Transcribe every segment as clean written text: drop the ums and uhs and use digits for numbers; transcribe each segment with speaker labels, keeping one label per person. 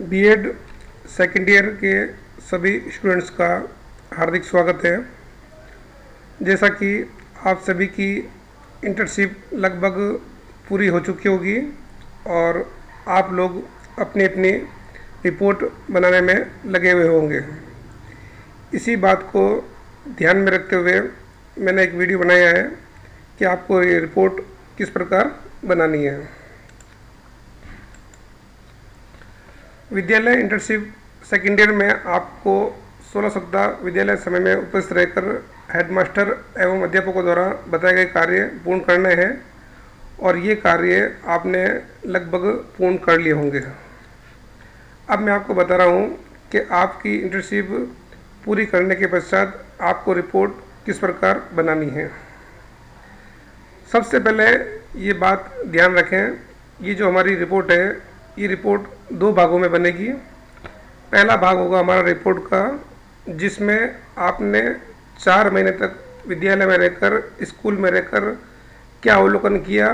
Speaker 1: BEd second year के सभी students का हार्दिक स्वागत है। जैसा कि आप सभी की इंटर्नशिप लगभग पूरी हो चुकी होगी और आप लोग अपनी अपनी रिपोर्ट बनाने में लगे हुए होंगे। इसी बात को ध्यान में रखते हुए मैंने एक वीडियो बनाया है कि आपको ये रिपोर्ट किस प्रकार बनानी है। विद्यालय इंटर्नशिप सेकेंड ईयर में आपको 16 सप्ताह विद्यालय समय में उपस्थित रहकर हेडमास्टर एवं अध्यापकों द्वारा बताए गए कार्य पूर्ण करने हैं और ये कार्य आपने लगभग पूर्ण कर लिए होंगे। अब मैं आपको बता रहा हूँ कि आपकी इंटर्नशिप पूरी करने के पश्चात आपको रिपोर्ट किस प्रकार बनानी है। सबसे पहले ये बात ध्यान रखें, ये जो हमारी रिपोर्ट है ये रिपोर्ट दो भागों में बनेगी। पहला भाग होगा हमारा रिपोर्ट का, जिसमें आपने 4 महीने तक विद्यालय में रहकर, स्कूल में रहकर क्या अवलोकन किया,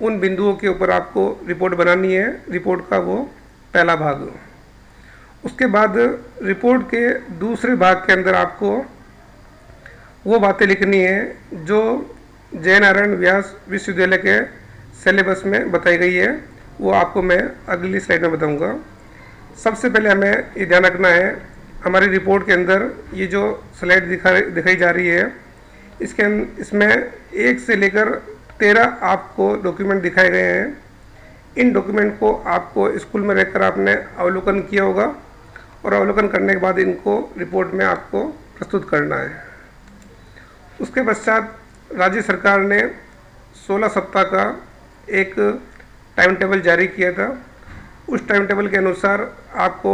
Speaker 1: उन बिंदुओं के ऊपर आपको रिपोर्ट बनानी है। रिपोर्ट का वो पहला भाग। उसके बाद रिपोर्ट के दूसरे भाग के अंदर आपको वो बातें लिखनी है जो जय नारायण व्यास विश्वविद्यालय के सिलेबस में बताई गई है। वो आपको मैं अगली स्लाइड में बताऊंगा। सबसे पहले हमें ये ध्यान रखना है, हमारी रिपोर्ट के अंदर ये जो स्लाइड दिखाई जा रही है इसमें 1 से लेकर 13 आपको डॉक्यूमेंट दिखाए गए हैं। इन डॉक्यूमेंट को आपको स्कूल में रहकर आपने अवलोकन किया होगा और अवलोकन करने के बाद इनको रिपोर्ट में आपको प्रस्तुत करना है। उसके पश्चात राज्य सरकार ने 16 सप्ताह का एक टाइम टेबल जारी किया था। उस टाइम टेबल के अनुसार आपको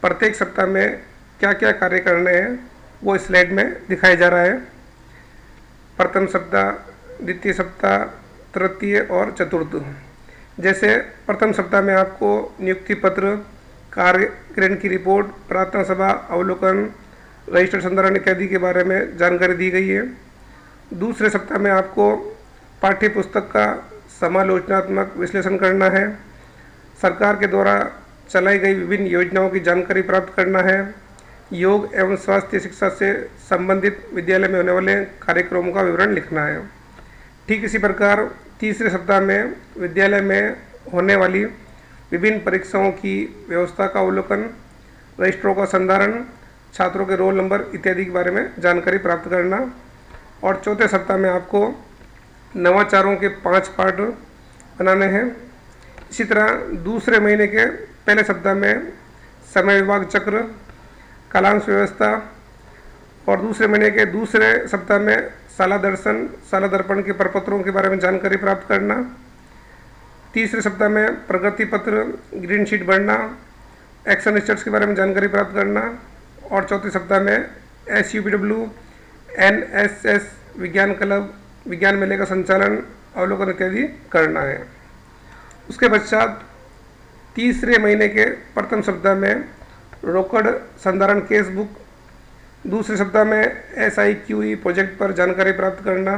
Speaker 1: प्रत्येक सप्ताह में क्या क्या कार्य करने हैं वो स्लाइड में दिखाया जा रहा है। प्रथम सप्ताह, द्वितीय सप्ताह, तृतीय और चतुर्थ। जैसे प्रथम सप्ताह में आपको नियुक्ति पत्र, कार्यक्रम की रिपोर्ट, प्रार्थना सभा, अवलोकन, रजिस्टर संधारण इत्यादि के बारे में जानकारी दी गई है। दूसरे सप्ताह में आपको पाठ्य पुस्तक का समालोचनात्मक विश्लेषण करना है, सरकार के द्वारा चलाई गई विभिन्न योजनाओं की जानकारी प्राप्त करना है, योग एवं स्वास्थ्य शिक्षा से संबंधित विद्यालय में होने वाले कार्यक्रमों का विवरण लिखना है। ठीक इसी प्रकार तीसरे सप्ताह में विद्यालय में होने वाली विभिन्न परीक्षाओं की व्यवस्था का अवलोकन, रजिस्टरों का संधारण, छात्रों के रोल नंबर इत्यादि के बारे में जानकारी प्राप्त करना। और चौथे सप्ताह में आपको नवाचारों के 5 पार्ट बनाने हैं। इसी तरह दूसरे महीने के पहले सप्ताह में समय विभाग चक्र, कालांश व्यवस्था और दूसरे महीने के दूसरे सप्ताह में शाला दर्शन, शाला दर्पण के प्रपत्रों के बारे में जानकारी प्राप्त करना। तीसरे सप्ताह में प्रगति पत्र, ग्रीन शीट भरना, एक्शन स्टेट्स के बारे में जानकारी प्राप्त करना। और चौथे सप्ताह में SUPW, NSS विज्ञान क्लब, विज्ञान मेले का संचालन, अवलोकन इत्यादि करना है। उसके पश्चात तीसरे महीने के प्रथम सप्ताह में रोकड़ संधारण केस बुक, दूसरे सप्ताह में SIQE प्रोजेक्ट पर जानकारी प्राप्त करना,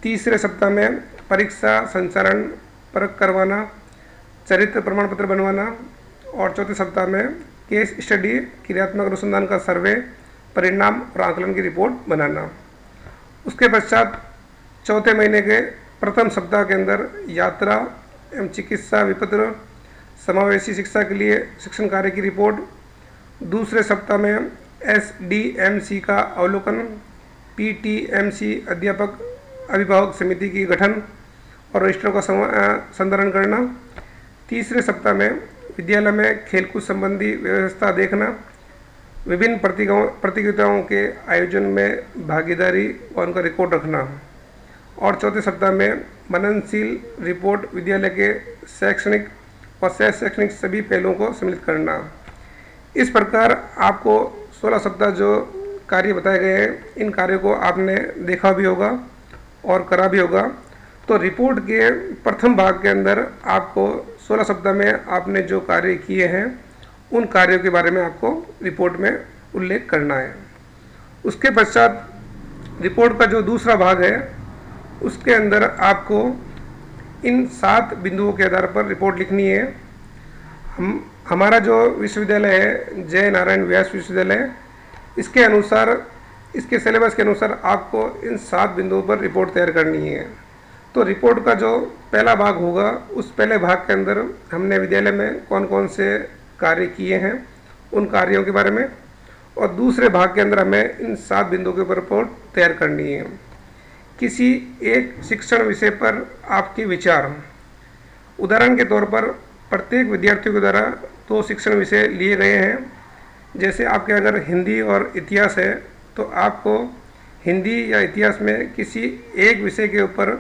Speaker 1: तीसरे सप्ताह में परीक्षा संचालन परख करवाना, चरित्र प्रमाण पत्र बनवाना और चौथे सप्ताह में केस स्टडी, क्रियात्मक अनुसंधान का सर्वे, परिणाम और आकलन की रिपोर्ट बनाना। उसके पश्चात चौथे महीने के प्रथम सप्ताह के अंदर यात्रा एवं चिकित्सा विपत्र, समावेशी शिक्षा के लिए शिक्षण कार्य की रिपोर्ट, दूसरे सप्ताह में SDMC का अवलोकन, PTMC अध्यापक अभिभावक समिति की गठन और रजिस्टरों का संधारण करना, तीसरे सप्ताह में विद्यालय में खेलकूद संबंधी व्यवस्था देखना, विभिन्न प्रतियोगिताओं के आयोजन में भागीदारी और उनका रिकॉर्ड रखना और चौथे सप्ताह में मननशील रिपोर्ट विद्यालय के शैक्षणिक और शैक्षणिक सभी पहलुओं को सम्मिलित करना। इस प्रकार आपको 16 सप्ताह जो कार्य बताए गए हैं, इन कार्यों को आपने देखा भी होगा और करा भी होगा। तो रिपोर्ट के प्रथम भाग के अंदर आपको 16 सप्ताह में आपने जो कार्य किए हैं उन कार्यों के बारे में आपको रिपोर्ट में उल्लेख करना है। उसके पश्चात रिपोर्ट का जो दूसरा भाग है उसके अंदर आपको इन 7 बिंदुओं के आधार पर रिपोर्ट लिखनी है। हमारा जो विश्वविद्यालय है जय नारायण व्यास विश्वविद्यालय, इसके अनुसार, इसके सिलेबस के अनुसार आपको इन 7 बिंदुओं पर रिपोर्ट तैयार करनी है। तो रिपोर्ट का जो पहला भाग होगा, उस पहले भाग के अंदर हमने विद्यालय में कौन कौन से कार्य किए हैं उन कार्यों के बारे में, और दूसरे भाग के अंदर हमें इन 7 बिंदुओं के ऊपर रिपोर्ट तैयार करनी है। किसी एक शिक्षण विषय पर आपके विचार, उदाहरण के तौर पर प्रत्येक विद्यार्थियों के द्वारा 2 शिक्षण विषय लिए गए हैं। जैसे आपके अगर हिंदी और इतिहास है तो आपको हिंदी या इतिहास में किसी एक विषय के ऊपर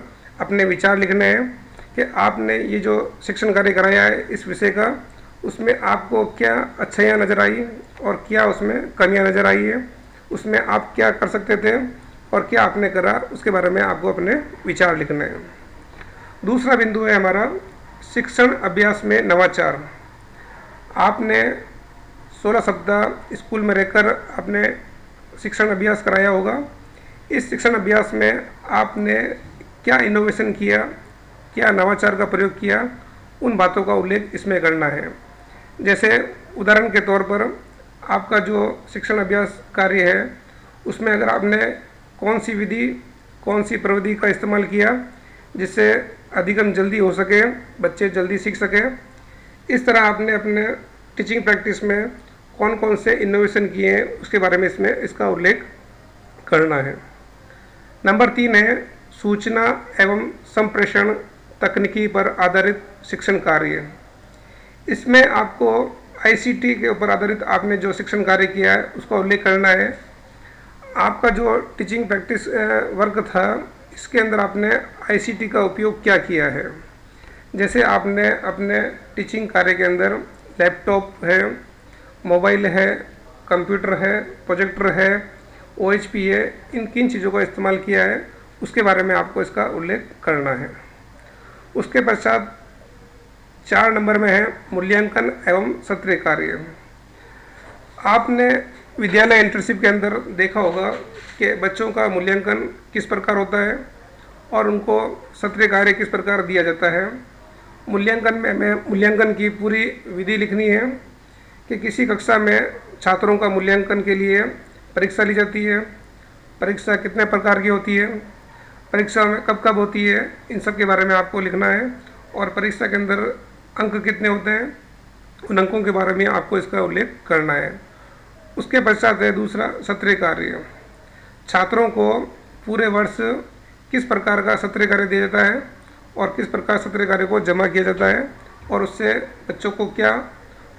Speaker 1: अपने विचार लिखने हैं कि आपने ये जो शिक्षण कार्य कराया है इस विषय का, उसमें आपको क्या अच्छाइयाँ नज़र आई और क्या उसमें कमियाँ नज़र आई है, उसमें आप क्या कर सकते थे और क्या आपने करा, उसके बारे में आपको अपने विचार लिखने हैं। दूसरा बिंदु है हमारा शिक्षण अभ्यास में नवाचार। आपने 16 सप्ताह स्कूल में रहकर अपने शिक्षण अभ्यास कराया होगा। इस शिक्षण अभ्यास में आपने क्या इनोवेशन किया, क्या नवाचार का प्रयोग किया, उन बातों का उल्लेख इसमें करना है। जैसे उदाहरण के तौर पर आपका जो शिक्षण अभ्यास कार्य है उसमें अगर आपने कौन सी विधि, कौन सी प्रविधि का इस्तेमाल किया जिससे अधिगम जल्दी हो सके, बच्चे जल्दी सीख सकें, इस तरह आपने अपने टीचिंग प्रैक्टिस में कौन कौन से इनोवेशन किए हैं उसके बारे में इसमें इसका उल्लेख करना है। नंबर 3 है सूचना एवं संप्रेषण तकनीकी पर आधारित शिक्षण कार्य। इसमें आपको आईसीटी के ऊपर आधारित आपने जो शिक्षण कार्य किया है उसका उल्लेख करना है। आपका जो टीचिंग प्रैक्टिस वर्क था इसके अंदर आपने आईसीटी का उपयोग क्या किया है। जैसे आपने अपने टीचिंग कार्य के अंदर लैपटॉप है, मोबाइल है, कंप्यूटर है, प्रोजेक्टर है, ओएचपी है, इन किन चीज़ों का इस्तेमाल किया है उसके बारे में आपको इसका उल्लेख करना है। उसके पश्चात 4 नंबर में है मूल्यांकन एवं सत्रीय कार्य। आपने विद्यालय इंटर्नशिप के अंदर देखा होगा कि बच्चों का मूल्यांकन किस प्रकार होता है और उनको सत्रीय कार्य किस प्रकार दिया जाता है। मूल्यांकन में हमें मूल्यांकन की पूरी विधि लिखनी है कि किसी कक्षा में छात्रों का मूल्यांकन के लिए परीक्षा ली जाती है, परीक्षा कितने प्रकार की होती है, परीक्षा में कब कब होती है, इन सब के बारे में आपको लिखना है। और परीक्षा के अंदर अंक कितने होते हैं, उन अंकों के बारे में आपको इसका उल्लेख करना है। उसके पश्चात है दूसरा सत्रीय कार्य। छात्रों को पूरे वर्ष किस प्रकार का सत्रीय कार्य दिया जाता है और किस प्रकार सत्रीय कार्य को जमा किया जाता है और उससे बच्चों को क्या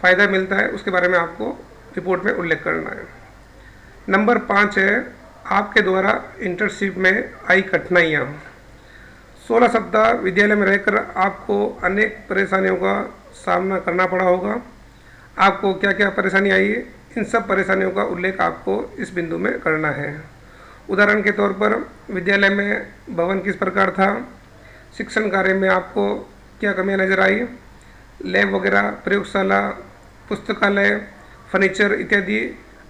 Speaker 1: फ़ायदा मिलता है उसके बारे में आपको रिपोर्ट में उल्लेख करना है। नंबर 5 है आपके द्वारा इंटर्नशिप में आई कठिनाइयाँ। 16 सप्ताह विद्यालय में रहकर आपको अनेक परेशानियों का सामना करना पड़ा होगा। आपको क्या क्या परेशानी आई है, इन सब परेशानियों का उल्लेख आपको इस बिंदु में करना है। उदाहरण के तौर पर विद्यालय में भवन किस प्रकार था, शिक्षण कार्य में आपको क्या कमियां नज़र आई, लैब वगैरह, प्रयोगशाला, पुस्तकालय, फर्नीचर इत्यादि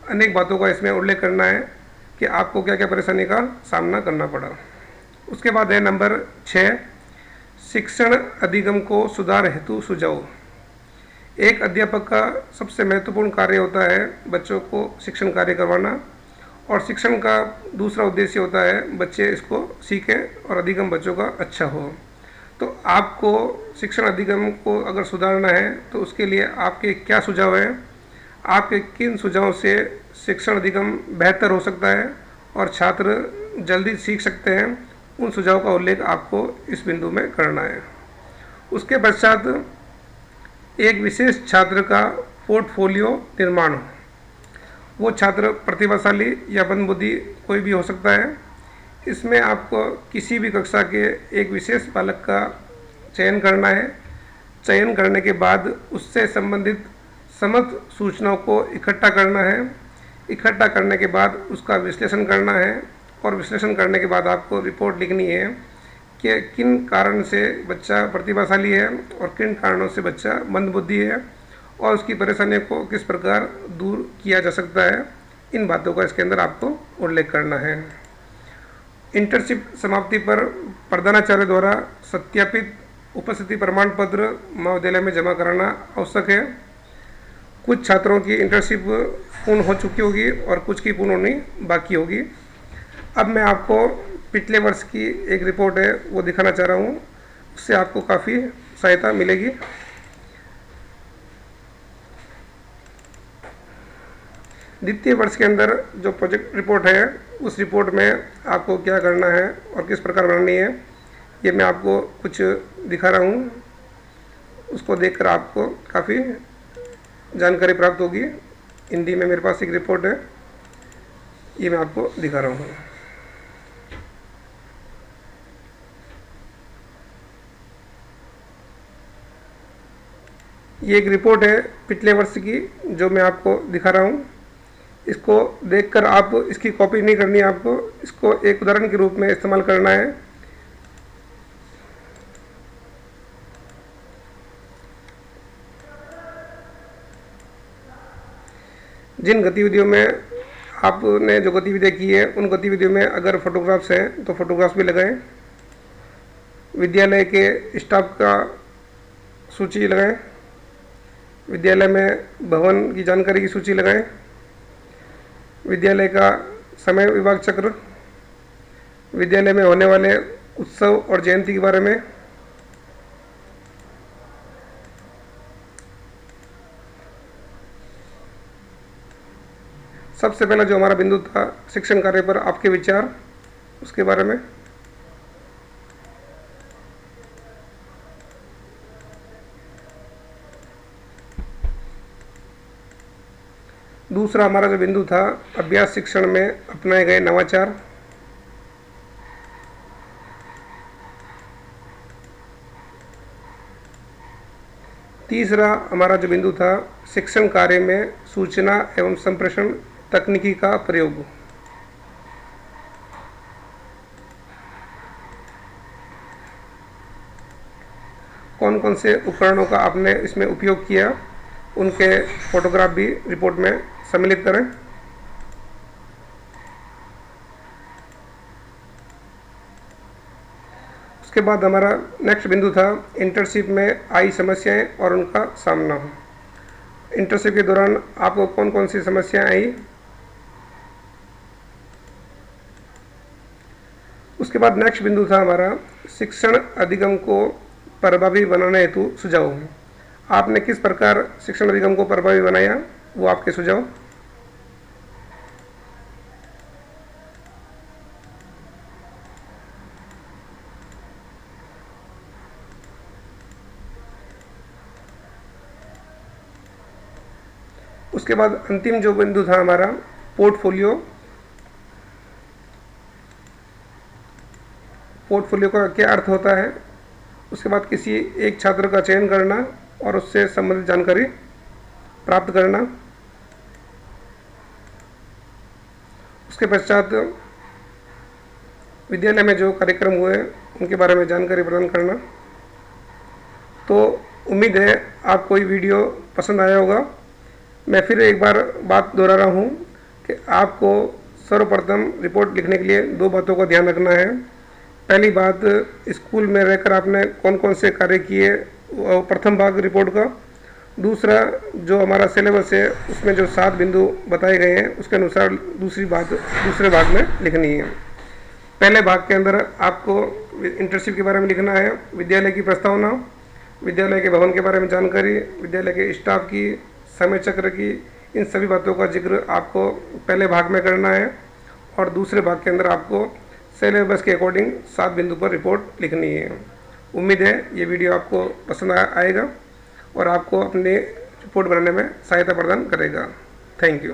Speaker 1: अनेक बातों का इसमें उल्लेख करना है कि आपको क्या क्या परेशानी का सामना करना पड़ा। उसके बाद है नंबर 6 शिक्षण अधिगम को सुधार हेतु सुझाव। एक अध्यापक का सबसे महत्वपूर्ण कार्य होता है बच्चों को शिक्षण कार्य करवाना, और शिक्षण का दूसरा उद्देश्य होता है बच्चे इसको सीखें और अधिगम बच्चों का अच्छा हो। तो आपको शिक्षण अधिगम को अगर सुधारना है तो उसके लिए आपके क्या सुझाव हैं, आपके किन सुझावों से शिक्षण अधिगम बेहतर हो सकता है और छात्र जल्दी सीख सकते हैं, उन सुझाव का उल्लेख आपको इस बिंदु में करना है। उसके पश्चात एक विशेष छात्र का पोर्टफोलियो निर्माण। वो छात्र प्रतिभाशाली या मंदबुद्धि कोई भी हो सकता है। इसमें आपको किसी भी कक्षा के एक विशेष बालक का चयन करना है। चयन करने के बाद उससे संबंधित समस्त सूचनाओं को इकट्ठा करना है। इकट्ठा करने के बाद उसका विश्लेषण करना है और विश्लेषण करने के बाद आपको रिपोर्ट लिखनी है कि किन कारण से बच्चा प्रतिभाशाली है और किन कारणों से बच्चा मंदबुद्धि है और उसकी परेशानियों को किस प्रकार दूर किया जा सकता है। इन बातों का इसके अंदर आपको उल्लेख करना है। इंटर्नशिप समाप्ति पर प्रधानाचार्य द्वारा सत्यापित उपस्थिति प्रमाण पत्र महाविद्यालय में जमा कराना आवश्यक है। कुछ छात्रों की इंटर्नशिप पूर्ण हो चुकी होगी और कुछ की पूर्ण होनी बाकी होगी। अब मैं आपको पिछले वर्ष की एक रिपोर्ट है वो दिखाना चाह रहा हूँ, उससे आपको काफ़ी सहायता मिलेगी। द्वितीय वर्ष के अंदर जो प्रोजेक्ट रिपोर्ट है उस रिपोर्ट में आपको क्या करना है और किस प्रकार बनानी है, ये मैं आपको कुछ दिखा रहा हूँ। उसको देखकर आपको काफ़ी जानकारी प्राप्त होगी। हिंदी में मेरे पास एक रिपोर्ट है, ये मैं आपको दिखा रहा हूँ। ये एक रिपोर्ट है पिछले वर्ष की जो मैं आपको दिखा रहा हूँ। इसको देखकर आप इसकी कॉपी नहीं करनी है, आपको इसको एक उदाहरण के रूप में इस्तेमाल करना है। जिन गतिविधियों में आपने जो गतिविधियाँ की है उन गतिविधियों में अगर फोटोग्राफ्स हैं तो फोटोग्राफ्स भी लगाएं। विद्यालय के स्टाफ का सूची लगाएं। विद्यालय में भवन की जानकारी की सूची लगाएं। विद्यालय का समय विभाग चक्र, विद्यालय में होने वाले उत्सव और जयंती के बारे में, सबसे पहला जो हमारा बिंदु था शिक्षण कार्य पर आपके विचार, उसके बारे में। दूसरा हमारा जो बिंदु था अभ्यास शिक्षण में अपनाए गए नवाचार। तीसरा हमारा जो बिंदु था शिक्षण कार्य में सूचना एवं संप्रेषण तकनीकी का प्रयोग। कौन कौन से उपकरणों का आपने इसमें उपयोग किया, उनके फोटोग्राफ भी रिपोर्ट में सम्मिलित करें। उसके बाद हमारा नेक्स्ट बिंदु था इंटर्नशिप में आई समस्याएं और उनका सामना। इंटर्नशिप के दौरान आपको कौन कौन सी समस्याएं आई। उसके बाद नेक्स्ट बिंदु था हमारा शिक्षण अधिगम को प्रभावी बनाने हेतु सुझाव। आपने किस प्रकार शिक्षण अधिगम को प्रभावी बनाया, वो आपके सुझाव। उसके बाद अंतिम जो बिंदु था हमारा पोर्टफोलियो। पोर्टफोलियो का क्या अर्थ होता है। उसके बाद किसी एक छात्र का चयन करना और उससे संबंधित जानकारी प्राप्त करना। उसके पश्चात विद्यालय में जो कार्यक्रम हुए उनके बारे में जानकारी प्रदान करना। तो उम्मीद है आपको ये वीडियो पसंद आया होगा। मैं फिर एक बार बात दोहरा रहा हूँ कि आपको सर्वप्रथम रिपोर्ट लिखने के लिए दो बातों का ध्यान रखना है। पहली बात, स्कूल में रहकर आपने कौन कौन से कार्य किए, प्रथम भाग रिपोर्ट का। दूसरा, जो हमारा सिलेबस है उसमें जो 7 बिंदु बताए गए हैं उसके अनुसार दूसरी बात दूसरे भाग में लिखनी है। पहले भाग के अंदर आपको इंटर्नशिप के बारे में लिखना है, विद्यालय की प्रस्तावना, विद्यालय के भवन के बारे में जानकारी, विद्यालय के स्टाफ की, समय चक्र की, इन सभी बातों का जिक्र आपको पहले भाग में करना है। और दूसरे भाग के अंदर आपको सिलेबस के अकॉर्डिंग 7 बिंदु पर रिपोर्ट लिखनी है। उम्मीद है ये वीडियो आपको पसंद आएगा और आपको अपने रिपोर्ट बनाने में सहायता प्रदान करेगा। Thank you.